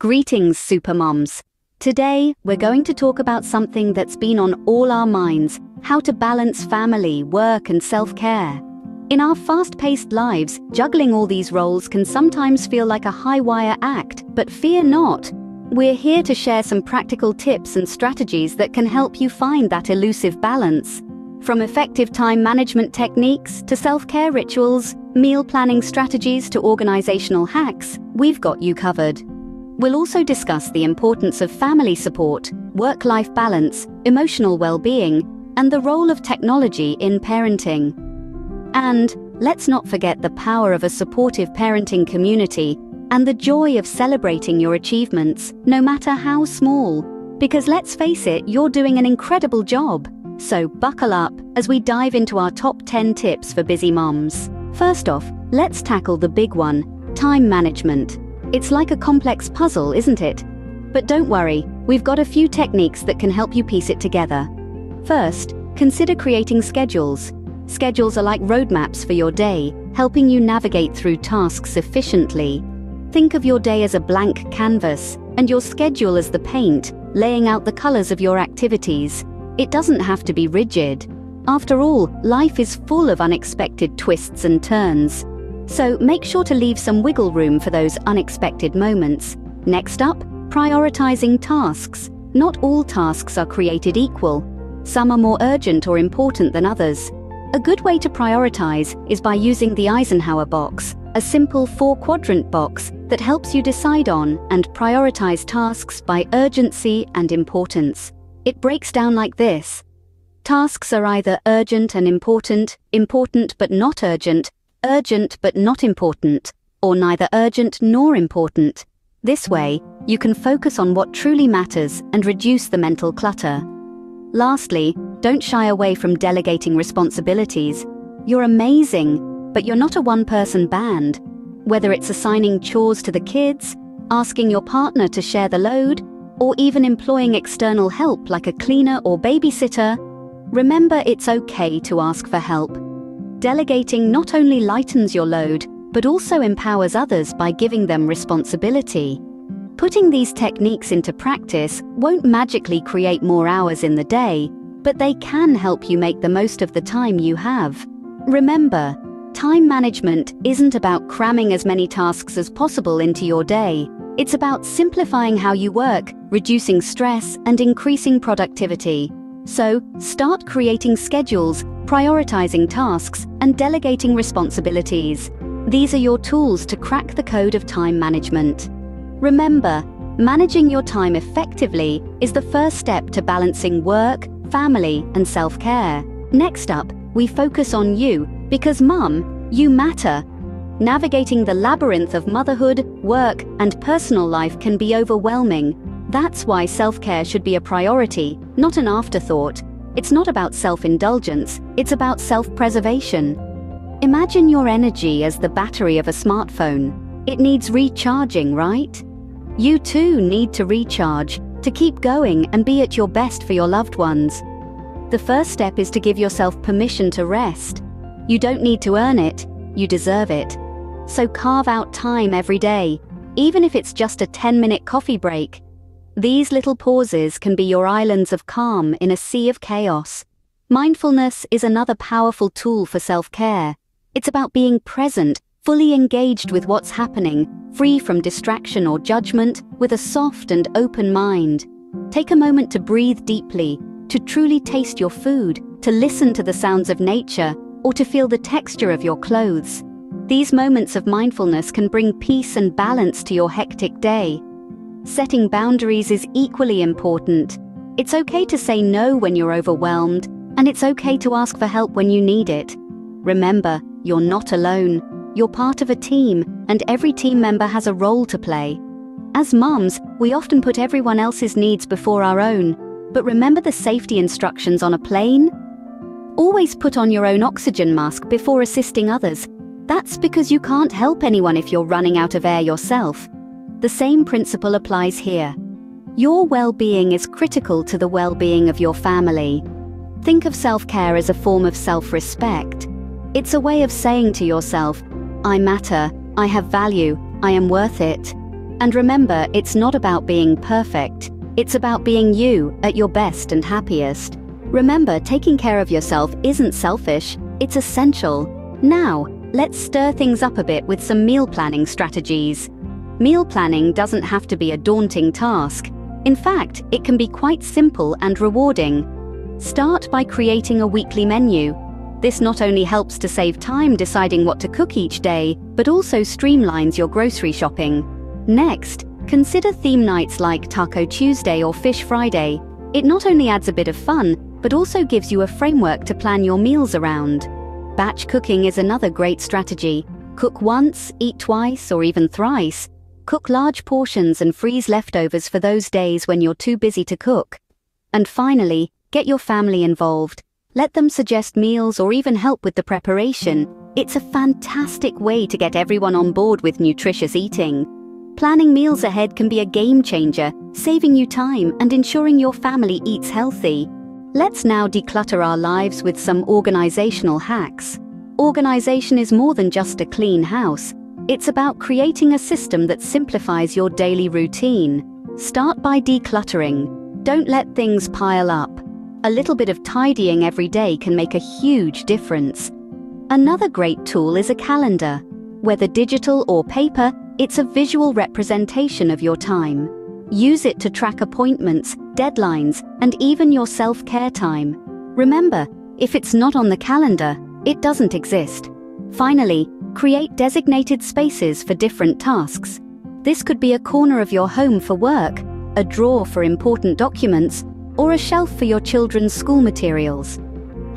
Greetings, Supermoms. Today, we're going to talk about something that's been on all our minds: how to balance family, work, and self-care. In our fast-paced lives, juggling all these roles can sometimes feel like a high-wire act, but fear not. We're here to share some practical tips and strategies that can help you find that elusive balance. From effective time management techniques to self-care rituals, meal planning strategies to organizational hacks, we've got you covered. We'll also discuss the importance of family support, work-life balance, emotional well-being, and the role of technology in parenting. And let's not forget the power of a supportive parenting community and the joy of celebrating your achievements, no matter how small. Because let's face it, you're doing an incredible job. So buckle up as we dive into our top 10 tips for busy moms. First off, let's tackle the big one: time management. It's like a complex puzzle, isn't it? But don't worry, we've got a few techniques that can help you piece it together. First, consider creating schedules. Schedules are like roadmaps for your day, helping you navigate through tasks efficiently. Think of your day as a blank canvas, and your schedule as the paint, laying out the colors of your activities. It doesn't have to be rigid. After all, life is full of unexpected twists and turns. So make sure to leave some wiggle room for those unexpected moments. Next up, prioritizing tasks. Not all tasks are created equal. Some are more urgent or important than others. A good way to prioritize is by using the Eisenhower box, a simple 4-quadrant box that helps you decide on and prioritize tasks by urgency and importance. It breaks down like this. Tasks are either urgent and important, important but not urgent, urgent but not important, or neither urgent nor important. This way, you can focus on what truly matters and reduce the mental clutter. Lastly, don't shy away from delegating responsibilities. You're amazing, but you're not a one-person band. Whether it's assigning chores to the kids, asking your partner to share the load, or even employing external help like a cleaner or babysitter, remember it's okay to ask for help. Delegating not only lightens your load, but also empowers others by giving them responsibility. Putting these techniques into practice won't magically create more hours in the day, but they can help you make the most of the time you have. Remember, time management isn't about cramming as many tasks as possible into your day. It's about simplifying how you work, reducing stress, and increasing productivity. So, start creating schedules, prioritizing tasks, and delegating responsibilities. These are your tools to crack the code of time management. Remember, managing your time effectively is the first step to balancing work, family, and self-care. Next up, we focus on you, because Mum, you matter. Navigating the labyrinth of motherhood, work, and personal life can be overwhelming. That's why self-care should be a priority, not an afterthought. It's not about self-indulgence, it's about self-preservation. Imagine your energy as the battery of a smartphone. It needs recharging, right? You too need to recharge, to keep going and be at your best for your loved ones. The first step is to give yourself permission to rest. You don't need to earn it, you deserve it. So carve out time every day, even if it's just a 10-minute coffee break. These little pauses can be your islands of calm in a sea of chaos. Mindfulness is another powerful tool for self-care. It's about being present, fully engaged with what's happening, free from distraction or judgment, with a soft and open mind. Take a moment to breathe deeply, to truly taste your food, to listen to the sounds of nature, or to feel the texture of your clothes. These moments of mindfulness can bring peace and balance to your hectic day. Setting boundaries is equally important. It's okay to say no when you're overwhelmed, and it's okay to ask for help when you need it. Remember, you're not alone. You're part of a team, and every team member has a role to play. As moms, we often put everyone else's needs before our own. But remember the safety instructions on a plane? Always put on your own oxygen mask before assisting others. That's because you can't help anyone if you're running out of air yourself. The same principle applies here. Your well-being is critical to the well-being of your family. Think of self-care as a form of self-respect. It's a way of saying to yourself, I matter, I have value, I am worth it. And remember, it's not about being perfect. It's about being you at your best and happiest. Remember, taking care of yourself isn't selfish, it's essential. Now, let's stir things up a bit with some meal planning strategies. Meal planning doesn't have to be a daunting task. In fact, it can be quite simple and rewarding. Start by creating a weekly menu. This not only helps to save time deciding what to cook each day, but also streamlines your grocery shopping. Next, consider theme nights like Taco Tuesday or Fish Friday. It not only adds a bit of fun, but also gives you a framework to plan your meals around. Batch cooking is another great strategy. Cook once, eat twice, or even thrice. Cook large portions and freeze leftovers for those days when you're too busy to cook. And finally, get your family involved. Let them suggest meals or even help with the preparation. It's a fantastic way to get everyone on board with nutritious eating. Planning meals ahead can be a game changer, saving you time and ensuring your family eats healthy. Let's now declutter our lives with some organizational hacks. Organization is more than just a clean house. It's about creating a system that simplifies your daily routine. Start by decluttering. Don't let things pile up. A little bit of tidying every day can make a huge difference. Another great tool is a calendar. Whether digital or paper, it's a visual representation of your time. Use it to track appointments, deadlines, and even your self-care time. Remember, if it's not on the calendar, it doesn't exist. Finally, create designated spaces for different tasks. This could be a corner of your home for work, a drawer for important documents, or a shelf for your children's school materials.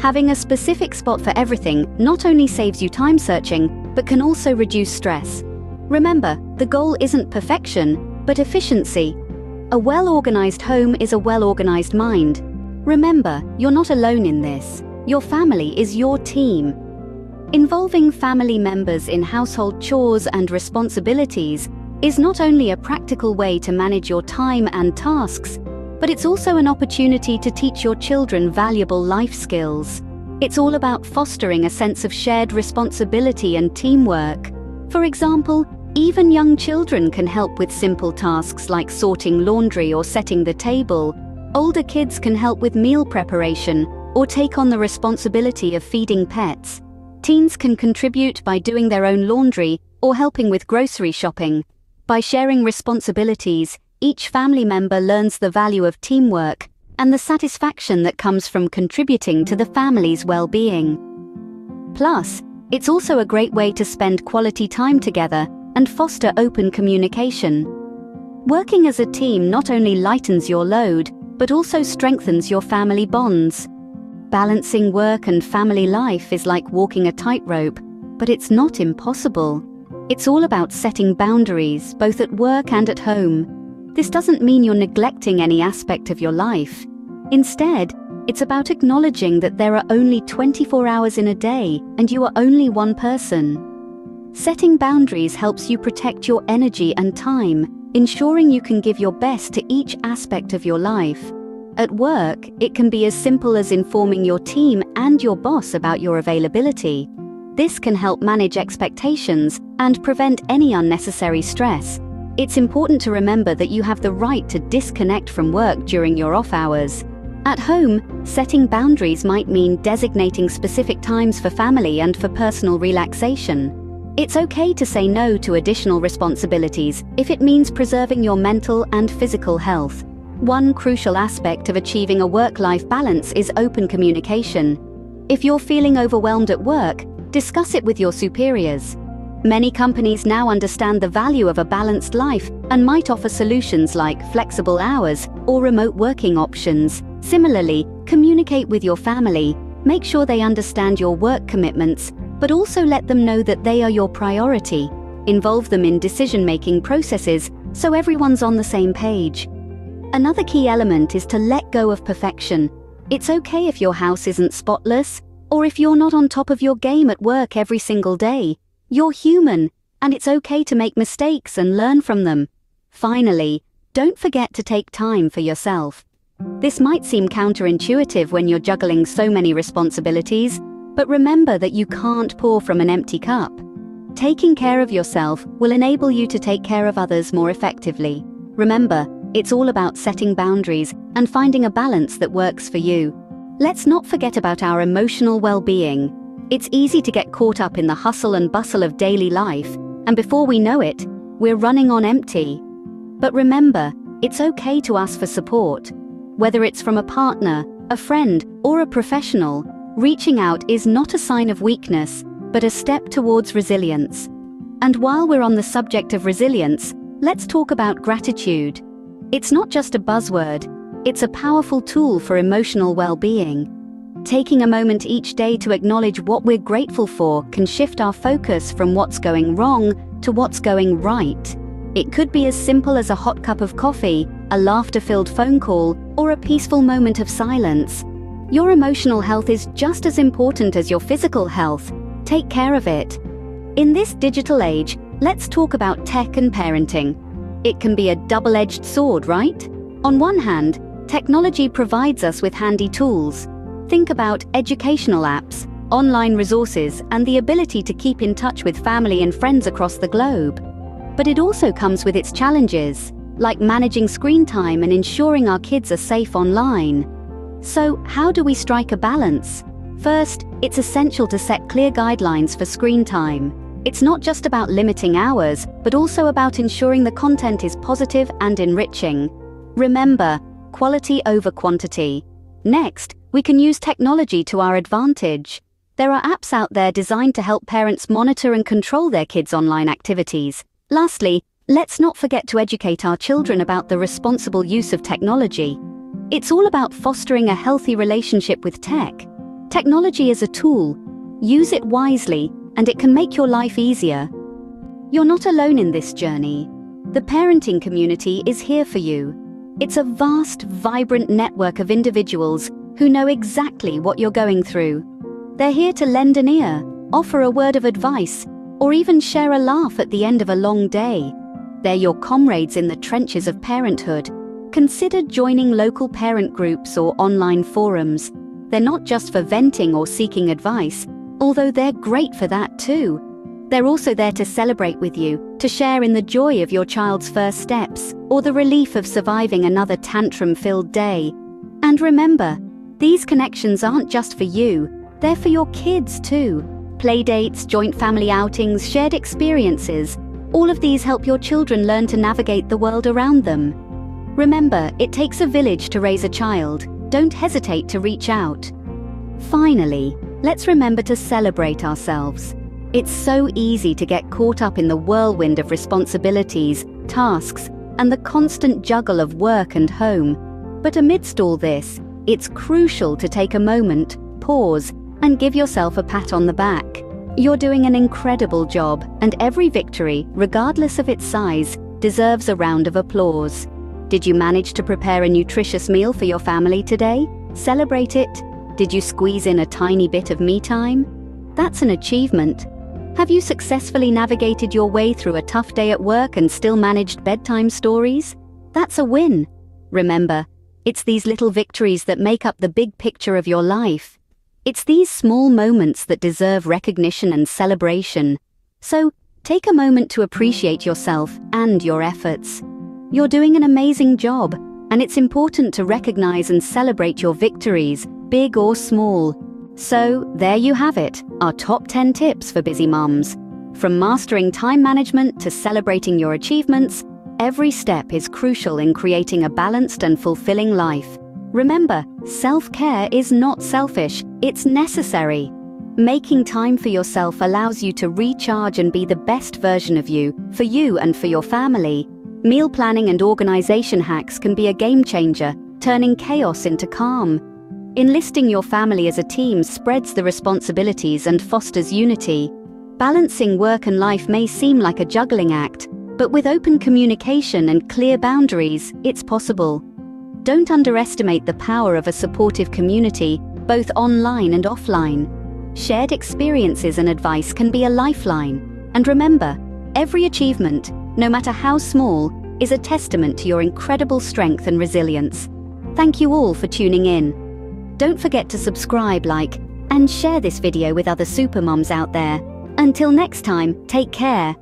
Having a specific spot for everything not only saves you time searching, but can also reduce stress. Remember, the goal isn't perfection, but efficiency. A well-organized home is a well-organized mind. Remember, you're not alone in this. Your family is your team. Involving family members in household chores and responsibilities is not only a practical way to manage your time and tasks, but it's also an opportunity to teach your children valuable life skills. It's all about fostering a sense of shared responsibility and teamwork. For example, even young children can help with simple tasks like sorting laundry or setting the table. Older kids can help with meal preparation or take on the responsibility of feeding pets. Teens can contribute by doing their own laundry or helping with grocery shopping. By sharing responsibilities, each family member learns the value of teamwork and the satisfaction that comes from contributing to the family's well-being. Plus, it's also a great way to spend quality time together and foster open communication. Working as a team not only lightens your load, but also strengthens your family bonds. Balancing work and family life is like walking a tightrope, but it's not impossible. It's all about setting boundaries, both at work and at home. This doesn't mean you're neglecting any aspect of your life. Instead, it's about acknowledging that there are only 24 hours in a day and you are only one person. Setting boundaries helps you protect your energy and time, ensuring you can give your best to each aspect of your life. At work, it can be as simple as informing your team and your boss about your availability. This can help manage expectations and prevent any unnecessary stress. It's important to remember that you have the right to disconnect from work during your off hours. At home, setting boundaries might mean designating specific times for family and for personal relaxation. It's okay to say no to additional responsibilities if it means preserving your mental and physical health. One crucial aspect of achieving a work-life balance is open communication. If you're feeling overwhelmed at work, discuss it with your superiors. Many companies now understand the value of a balanced life and might offer solutions like flexible hours or remote working options. Similarly, communicate with your family. Make sure they understand your work commitments, but also let them know that they are your priority. Involve them in decision-making processes so everyone's on the same page. Another key element is to let go of perfection. It's okay if your house isn't spotless, or if you're not on top of your game at work every single day. You're human, and it's okay to make mistakes and learn from them. Finally, don't forget to take time for yourself. This might seem counterintuitive when you're juggling so many responsibilities, but remember that you can't pour from an empty cup. Taking care of yourself will enable you to take care of others more effectively. Remember, it's all about setting boundaries and finding a balance that works for you. Let's not forget about our emotional well-being. It's easy to get caught up in the hustle and bustle of daily life, and before we know it, we're running on empty. But remember, it's okay to ask for support. Whether it's from a partner, a friend, or a professional, reaching out is not a sign of weakness, but a step towards resilience. And while we're on the subject of resilience, let's talk about gratitude. It's not just a buzzword, it's a powerful tool for emotional well-being. Taking a moment each day to acknowledge what we're grateful for can shift our focus from what's going wrong to what's going right. It could be as simple as a hot cup of coffee, a laughter-filled phone call, or a peaceful moment of silence. Your emotional health is just as important as your physical health. Take care of it. In this digital age, let's talk about tech and parenting. It can be a double-edged sword, right? On one hand, technology provides us with handy tools. Think about educational apps, online resources, and the ability to keep in touch with family and friends across the globe. But it also comes with its challenges, like managing screen time and ensuring our kids are safe online. So, how do we strike a balance? First, it's essential to set clear guidelines for screen time. It's not just about limiting hours, but also about ensuring the content is positive and enriching. Remember, quality over quantity. Next, we can use technology to our advantage. There are apps out there designed to help parents monitor and control their kids' online activities. Lastly, let's not forget to educate our children about the responsible use of technology. It's all about fostering a healthy relationship with tech. Technology is a tool. Use it wisely, and it can make your life easier. You're not alone in this journey. The parenting community is here for you. It's a vast, vibrant network of individuals who know exactly what you're going through. They're here to lend an ear, offer a word of advice, or even share a laugh at the end of a long day. They're your comrades in the trenches of parenthood. Consider joining local parent groups or online forums. They're not just for venting or seeking advice, although they're great for that too. They're also there to celebrate with you, to share in the joy of your child's first steps, or the relief of surviving another tantrum-filled day. And remember, these connections aren't just for you, they're for your kids too. Playdates, joint family outings, shared experiences, all of these help your children learn to navigate the world around them. Remember, it takes a village to raise a child. Don't hesitate to reach out. Finally, let's remember to celebrate ourselves. It's so easy to get caught up in the whirlwind of responsibilities, tasks, and the constant juggle of work and home. But amidst all this, it's crucial to take a moment, pause, and give yourself a pat on the back. You're doing an incredible job, and every victory, regardless of its size, deserves a round of applause. Did you manage to prepare a nutritious meal for your family today? Celebrate it. Did you squeeze in a tiny bit of me time? That's an achievement. Have you successfully navigated your way through a tough day at work and still managed bedtime stories? That's a win. Remember, it's these little victories that make up the big picture of your life. It's these small moments that deserve recognition and celebration. So, take a moment to appreciate yourself and your efforts. You're doing an amazing job, and it's important to recognize and celebrate your victories, big or small. So, there you have it, our top 10 tips for busy moms. From mastering time management to celebrating your achievements, every step is crucial in creating a balanced and fulfilling life. Remember, self-care is not selfish, it's necessary. Making time for yourself allows you to recharge and be the best version of you, for you and for your family. Meal planning and organization hacks can be a game changer, turning chaos into calm. Enlisting your family as a team spreads the responsibilities and fosters unity. Balancing work and life may seem like a juggling act, but with open communication and clear boundaries, it's possible. Don't underestimate the power of a supportive community, both online and offline. Shared experiences and advice can be a lifeline. And remember, every achievement, no matter how small, is a testament to your incredible strength and resilience. Thank you all for tuning in. Don't forget to subscribe, like, and share this video with other supermoms out there. Until next time, take care.